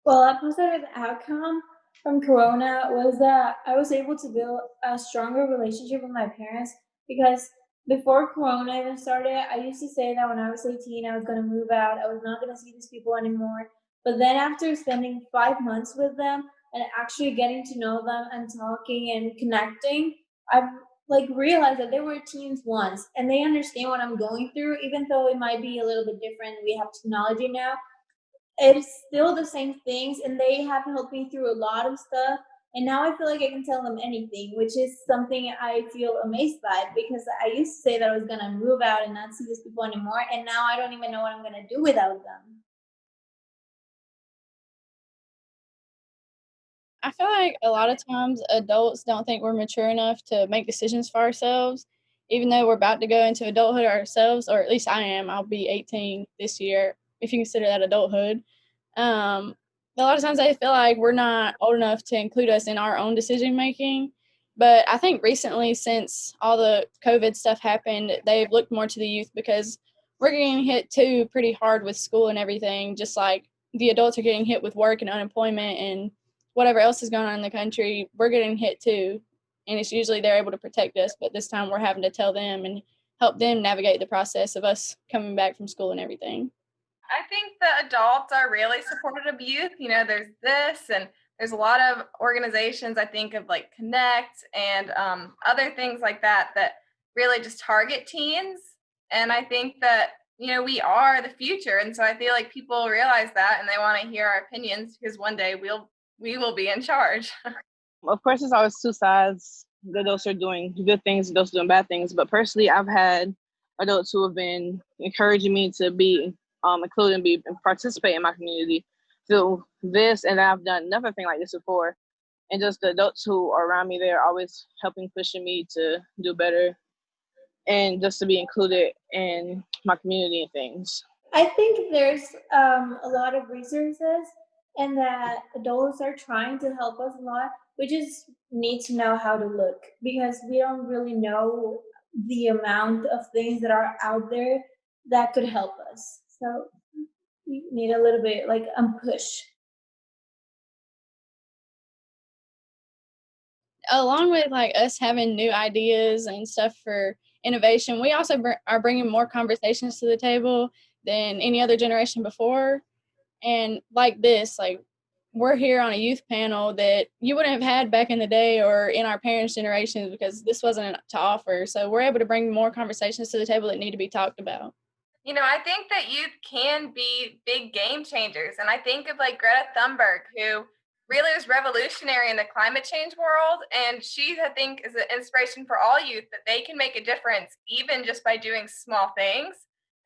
Well, a positive outcome from Corona was that I was able to build a stronger relationship with my parents because before Corona even started, I used to say that when I was 18, I was going to move out. I was not going to see these people anymore. But then after spending 5 months with them and actually getting to know them and talking and connecting, I've like realized that they were teens once and they understand what I'm going through, even though it might be a little bit different. We have technology now, it's still the same things, and they have helped me through a lot of stuff, and now I feel like I can tell them anything, which is something I feel amazed by because I used to say that I was gonna move out and not see these people anymore, and now I don't even know what I'm gonna do without them. I feel like a lot of times adults don't think we're mature enough to make decisions for ourselves, even though we're about to go into adulthood ourselves, or at least I am. I'll be 18 this year, if you consider that adulthood. Um, a lot of times I feel like we're not old enough to include us in our own decision making. But I think recently, since all the COVID stuff happened, they've looked more to the youth because we're getting hit too pretty hard with school and everything, just like the adults are getting hit with work and unemployment and whatever else is going on in the country, we're getting hit too. And it's usually they're able to protect us, but this time we're having to tell them and help them navigate the process of us coming back from school and everything. I think the adults are really supportive of youth. There's this, and there's a lot of organizations, I think, of like Connect and other things like that that really just target teens. And I think that, we are the future. And so I feel like people realize that and they want to hear our opinions because one day we will be in charge. Of course, there's always two sides. The adults are doing good things, adults are doing bad things. But personally, I've had adults who have been encouraging me to be included and be and participate in my community through this, and I've done another thing like this before. And just the adults who are around me, they're always helping, pushing me to do better and just to be included in my community and things. I think there's a lot of resources, and that adults are trying to help us a lot. We just need to know how to look because we don't really know the amount of things that are out there that could help us. So we need a little bit like a push. Along with like us having new ideas and stuff for innovation, we also are bringing more conversations to the table than any other generation before. And like this, like we're here on a youth panel that you wouldn't have had back in the day or in our parents' generations because this wasn't to offer. So we're able to bring more conversations to the table that need to be talked about. I think that youth can be big game changers. And I think of like Greta Thunberg, who really was revolutionary in the climate change world. And she, I think, is an inspiration for all youth that they can make a difference even just by doing small things.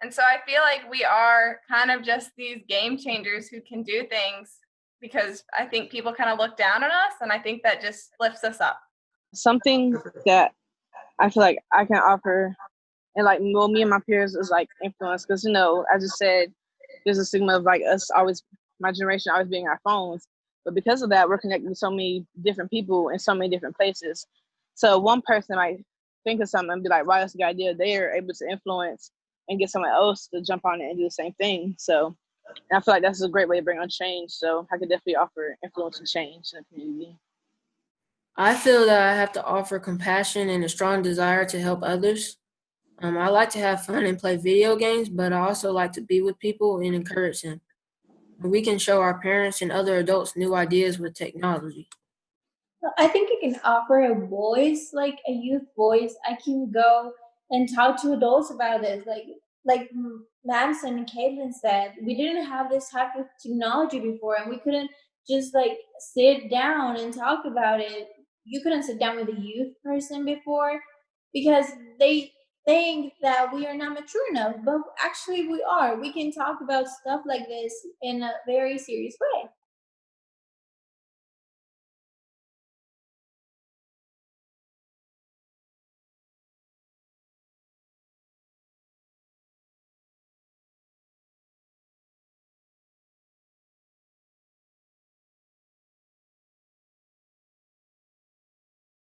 And so I feel like we are kind of just these game changers who can do things because I think people kind of look down on us. And I think that just lifts us up. Something that I feel like I can offer, and like well, me and my peers is like influence, because I just said there's a stigma of like us always, my generation always being our phones, but because of that, we're connected with so many different people in so many different places. So one person might think of something and be like, "Wow, that's a good idea." They are able to influence and get someone else to jump on it and do the same thing. So, and I feel like that's a great way to bring on change. So I could definitely offer influence and change in the community. I feel that I have to offer compassion and a strong desire to help others. I like to have fun and play video games, but I also like to be with people and encourage them. We can show our parents and other adults new ideas with technology. I think it can offer a voice, like a youth voice. I can go and talk to adults about this. Like Madison and Caitlin said, we didn't have this type of technology before, and we couldn't just like sit down and talk about it. You couldn't sit down with a youth person before because they think that we are not mature enough, but actually we are. We can talk about stuff like this in a very serious way.